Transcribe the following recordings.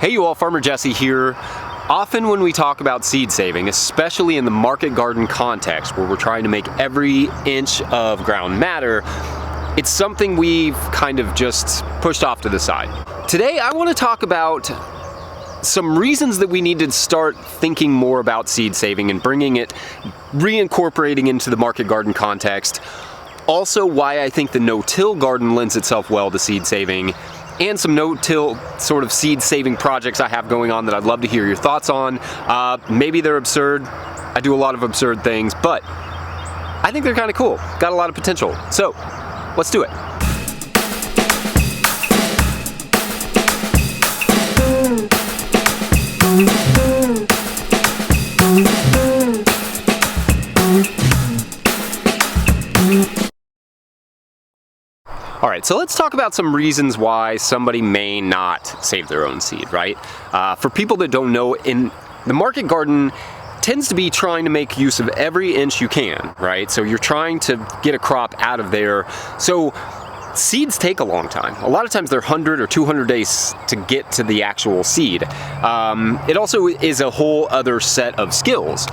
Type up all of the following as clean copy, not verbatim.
Hey you all, Farmer Jesse here. Often when we talk about seed saving, especially in the market garden context where we're trying to make every inch of ground matter, it's something we've kind of just pushed off to the side. Today I want to talk about some reasons that we need to start thinking more about seed saving and bringing it, reincorporating into the market garden context. Also why I think the no-till garden lends itself well to seed saving, and some no-till sort of seed saving projects I have going on that I'd love to hear your thoughts on. Maybe they're absurd. I do a lot of absurd things, but I think they're kind of cool. Got a lot of potential. So let's do it. All right, so let's talk about some reasons why somebody may not save their own seed, right? For people that don't know, in the market garden tends to be trying to make use of every inch you can, right? So you're trying to get a crop out of there. So seeds take a long time. A lot of times they're 100 or 200 days to get to the actual seed. It also is a whole other set of skills.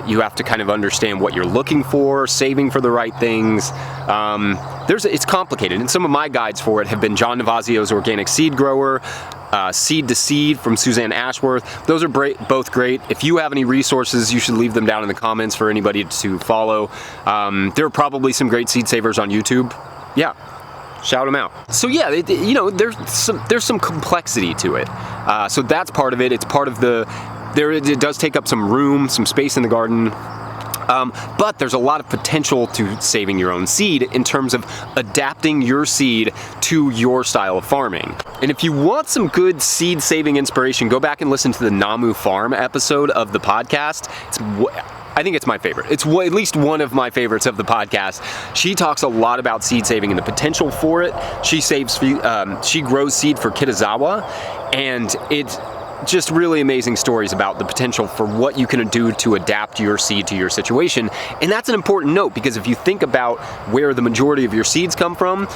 You have to kind of understand what you're looking for, saving for the right things. It's complicated, and some of my guides for it have been John Navazio's Organic Seed Grower, Seed to Seed from Suzanne Ashworth. Those are both great. If you have any resources, you should leave them down in the comments for anybody to follow. There are probably some great seed savers on YouTube. Yeah, shout them out. So yeah, there's some complexity to it. So that's part of it. It's part of it does take up some room, some space in the garden. But there's a lot of potential to saving your own seed in terms of adapting your seed to your style of farming. And if you want some good seed saving inspiration, go back and listen to the Namu Farm episode of the podcast. I think it's my favorite. It's at least one of my favorites of the podcast. She talks a lot about seed saving and the potential for it. She grows seed for Kitazawa, and it's just really amazing stories about the potential for what you can do to adapt your seed to your situation. And that's an important note, because if you think about where the majority of your seeds come from,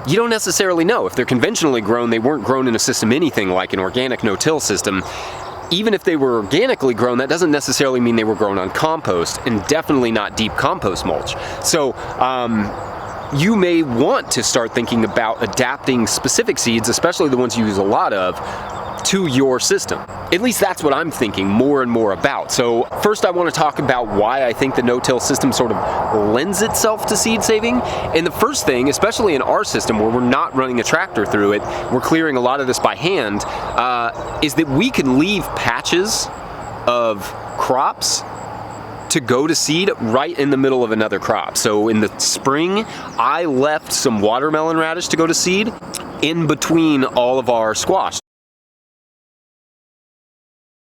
you don't necessarily know. If they're conventionally grown, they weren't grown in a system anything like an organic no-till system. Even if they were organically grown, that doesn't necessarily mean they were grown on compost, and definitely not deep compost mulch. So you may want to start thinking about adapting specific seeds, especially the ones you use a lot of, to your system. At least that's what I'm thinking more and more about. So first I want to talk about why I think the no-till system sort of lends itself to seed saving. And the first thing, especially in our system where we're not running a tractor through it, we're clearing a lot of this by hand, is that we can leave patches of crops to go to seed right in the middle of another crop. So in the spring, I left some watermelon radish to go to seed in between all of our squash.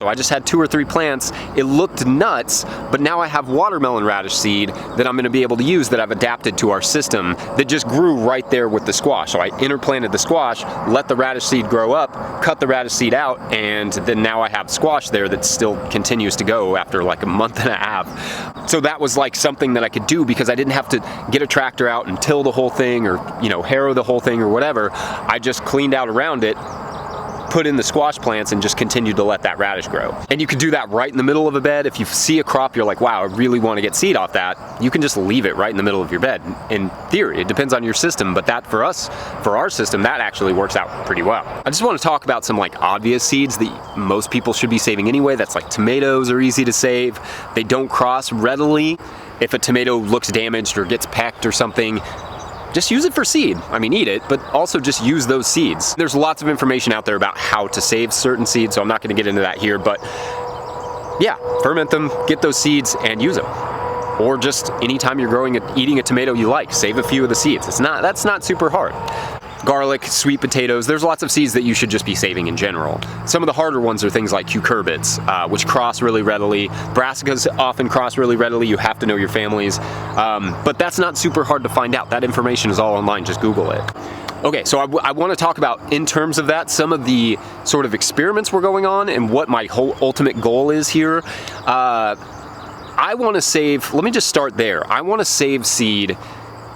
So I just had 2 or 3 plants. It looked nuts, but now I have watermelon radish seed that I'm going to be able to use that I've adapted to our system that just grew right there with the squash. So I interplanted the squash, let the radish seed grow up, cut the radish seed out, and then now I have squash there that still continues to go after like a month and a half. So that was like something that I could do because I didn't have to get a tractor out and till the whole thing or, harrow the whole thing or whatever. I just cleaned out around it, put in the squash plants, and just continued to let that radish grow. And you can do that right in the middle of a bed. If you see a crop you're like, wow, I really want to get seed off that, you can just leave it right in the middle of your bed. In theory, it depends on your system, but that for our system, that actually works out pretty well. I just want to talk about some like obvious seeds that most people should be saving anyway. That's like tomatoes are easy to save. They don't cross readily. If a tomato looks damaged or gets pecked or something, just use it for seed. I mean, eat it, but also just use those seeds. There's lots of information out there about how to save certain seeds, so I'm not gonna get into that here, but yeah, ferment them, get those seeds, and use them. Or just anytime you're eating a tomato you like, save a few of the seeds. That's not super hard. Garlic, sweet potatoes, there's lots of seeds that you should just be saving in general. Some of the harder ones are things like cucurbits, which cross really readily. Brassicas often cross really readily. You have to know your families. But that's not super hard to find out. That information is all online, just Google it. Okay, so I want to talk about, in terms of that, some of the sort of experiments we're going on and what my whole ultimate goal is here. I want to save, let me just start there. I want to save seed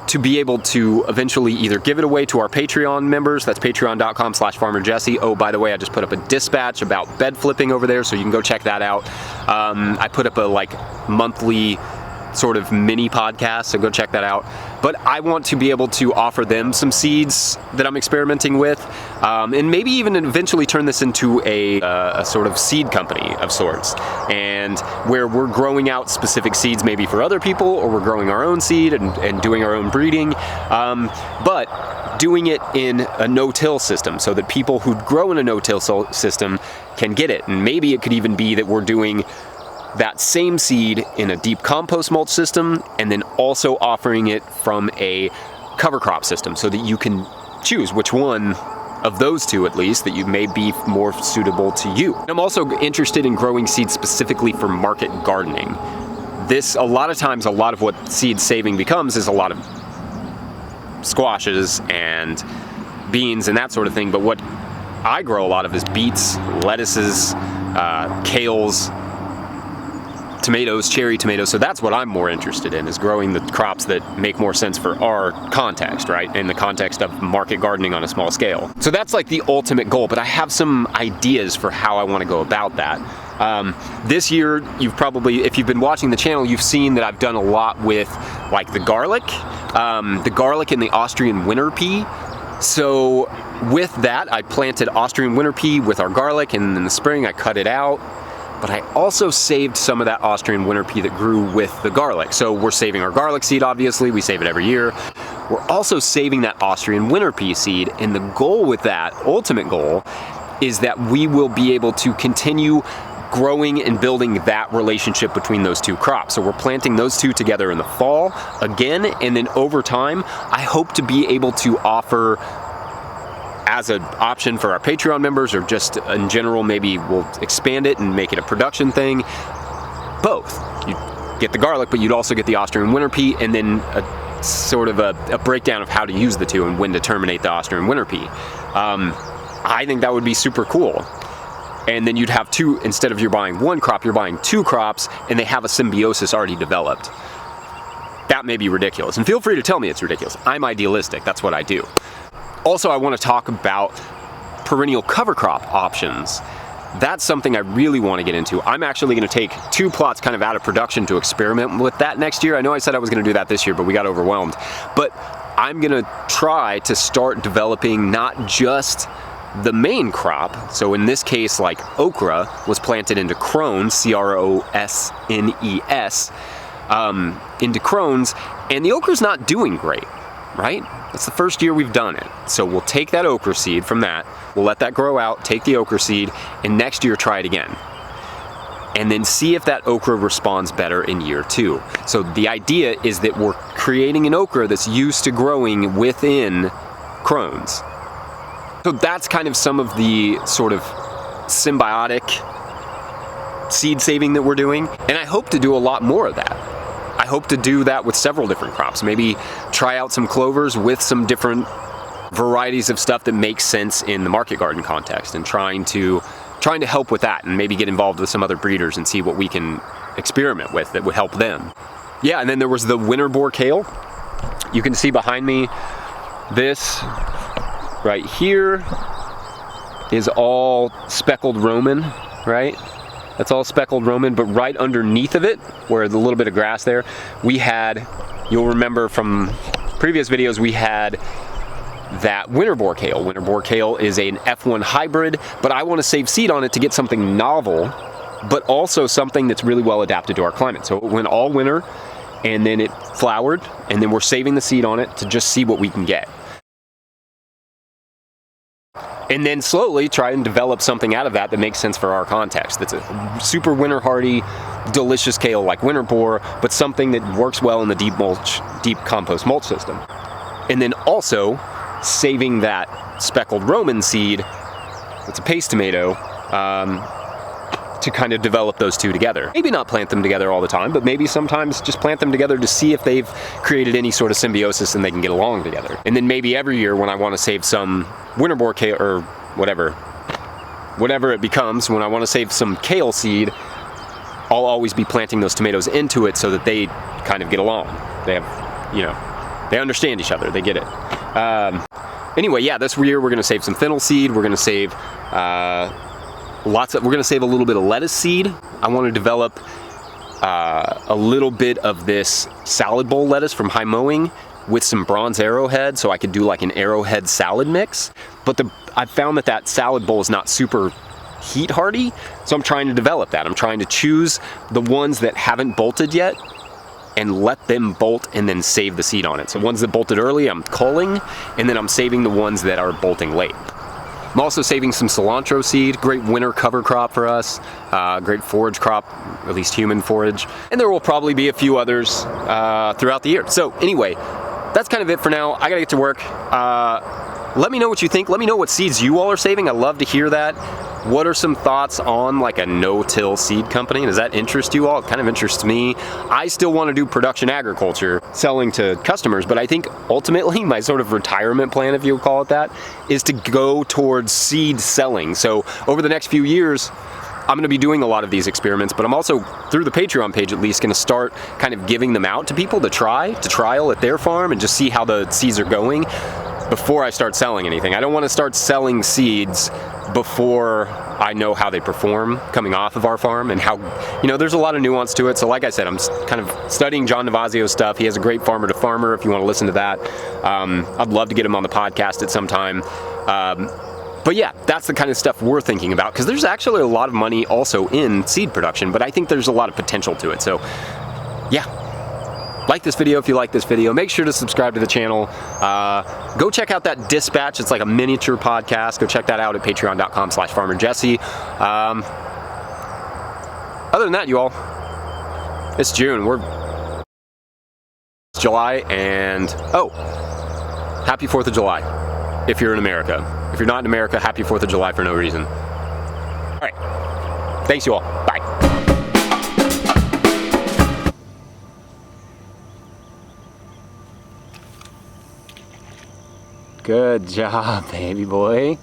to be able to eventually either give it away to our Patreon members. That's patreon.com/farmerjesse. Oh, by the way, I just put up a dispatch about bed flipping over there, so you can go check that out. I put up a monthly sort of mini podcast, so go check that out. But I want to be able to offer them some seeds that I'm experimenting with, and maybe even eventually turn this into a sort of seed company of sorts, and where we're growing out specific seeds maybe for other people, or we're growing our own seed and doing our own breeding, but doing it in a no-till system so that people who grow in a no-till system can get it. And maybe it could even be that we're doing that same seed in a deep compost mulch system, and then also offering it from a cover crop system, so that you can choose which one of those two, at least, that you may be more suitable to you. I'm also interested in growing seeds specifically for market gardening. A lot of times, a lot of what seed saving becomes is a lot of squashes and beans and that sort of thing, but what I grow a lot of is beets, lettuces, kales, tomatoes, cherry tomatoes. So that's what I'm more interested in, is growing the crops that make more sense for our context, right? In the context of market gardening on a small scale. So that's like the ultimate goal, but I have some ideas for how I want to go about that. This year, if you've been watching the channel, you've seen that I've done a lot with like the garlic and the Austrian winter pea. So with that, I planted Austrian winter pea with our garlic, and in the spring I cut it out. But I also saved some of that Austrian winter pea that grew with the garlic. So we're saving our garlic seed, obviously. We save it every year. We're also saving that Austrian winter pea seed. And the goal with that, ultimate goal, is that we will be able to continue growing and building that relationship between those two crops. So we're planting those two together in the fall again. And then over time, I hope to be able to offer, as an option for our Patreon members, or just in general, maybe we'll expand it and make it a production thing, both. You get the garlic, but you'd also get the Austrian winter pea, and then a sort of a breakdown of how to use the two and when to terminate the Austrian winter pea. I think that would be super cool. And then you'd have two, instead of you're buying one crop, you're buying two crops, and they have a symbiosis already developed. That may be ridiculous, and feel free to tell me it's ridiculous. I'm idealistic, that's what I do. Also, I want to talk about perennial cover crop options. That's something I really want to get into. I'm actually going to take 2 plots kind of out of production to experiment with that next year. I know I said I was going to do that this year, but we got overwhelmed. But I'm going to try to start developing not just the main crop. So in this case, like okra was planted into crones, C-R-O-S-N-E-S, into crones, and the okra's not doing great, right? It's the first year we've done it. So we'll take that okra seed from that, we'll let that grow out, take the okra seed, and next year try it again. And then see if that okra responds better in year 2. So the idea is that we're creating an okra that's used to growing within crones. So that's kind of some of the sort of symbiotic seed saving that we're doing. And I hope to do a lot more of that. I hope to do that with several different crops. Maybe try out some clovers with some different varieties of stuff that makes sense in the market garden context, and trying to help with that, and maybe get involved with some other breeders and see what we can experiment with that would help them. Yeah, and then there was the winter boar kale. You can see behind me, this right here is all speckled Roman, right? That's all speckled Roman, but right underneath of it, where the little bit of grass there, we had, you'll remember from previous videos, we had that winter boar kale. Winter boar kale is an F1 hybrid, but I want to save seed on it to get something novel, but also something that's really well adapted to our climate. So it went all winter, and then it flowered, and then we're saving the seed on it to just see what we can get. And then slowly try and develop something out of that that makes sense for our context. That's a super winter hardy, delicious kale like winter boar, but something that works well in the deep compost mulch system. And then also saving that speckled Roman seed, it's a paste tomato, to kind of develop those two together. Maybe not plant them together all the time, but maybe sometimes just plant them together to see if they've created any sort of symbiosis and they can get along together. And then maybe every year when I want to save some winter boar kale, or whatever it becomes, when I want to save some kale seed, I'll always be planting those tomatoes into it so that they kind of get along. They have, They understand each other, they get it. Anyway, yeah, this year we're gonna save some fennel seed, we're gonna save we're gonna save a little bit of lettuce seed. I wanna develop a little bit of this salad bowl lettuce from High Mowing with some bronze arrowhead, so I could do like an arrowhead salad mix. But I found that salad bowl is not super heat hardy, so I'm trying to develop that. I'm trying to choose the ones that haven't bolted yet and let them bolt and then save the seed on it. So ones that bolted early, I'm culling, and then I'm saving the ones that are bolting late. I'm also saving some cilantro seed, great winter cover crop for us, great forage crop, at least human forage. And there will probably be a few others throughout the year. So anyway, that's kind of it for now. I gotta get to work. Let me know what you think. Let me know what seeds you all are saving. I love to hear that. What are some thoughts on like a no-till seed company? Does that interest you all? It kind of interests me. I still want to do production agriculture, selling to customers, but I think ultimately my sort of retirement plan, if you would call it that, is to go towards seed selling. So over the next few years, I'm gonna be doing a lot of these experiments, but I'm also, through the Patreon page at least, gonna start kind of giving them out to people to trial at their farm and just see how the seeds are going before I start selling anything. I don't wanna start selling seeds before I know how they perform coming off of our farm and how, there's a lot of nuance to it. So like I said, I'm kind of studying John Navazio's stuff. He has a great Farmer to Farmer if you wanna listen to that. I'd love to get him on the podcast at some time. But yeah, that's the kind of stuff we're thinking about, because there's actually a lot of money also in seed production, but I think there's a lot of potential to it. So yeah, like this video if you like this video. Make sure to subscribe to the channel. Go check out that Dispatch. It's like a miniature podcast. Go check that out at patreon.com/farmerjesse. Other than that, you all, it's June. It's July, and happy 4th of July if you're in America. If you're not in America, happy 4th of July for no reason. All right. Thanks, you all. Bye. Good job, baby boy.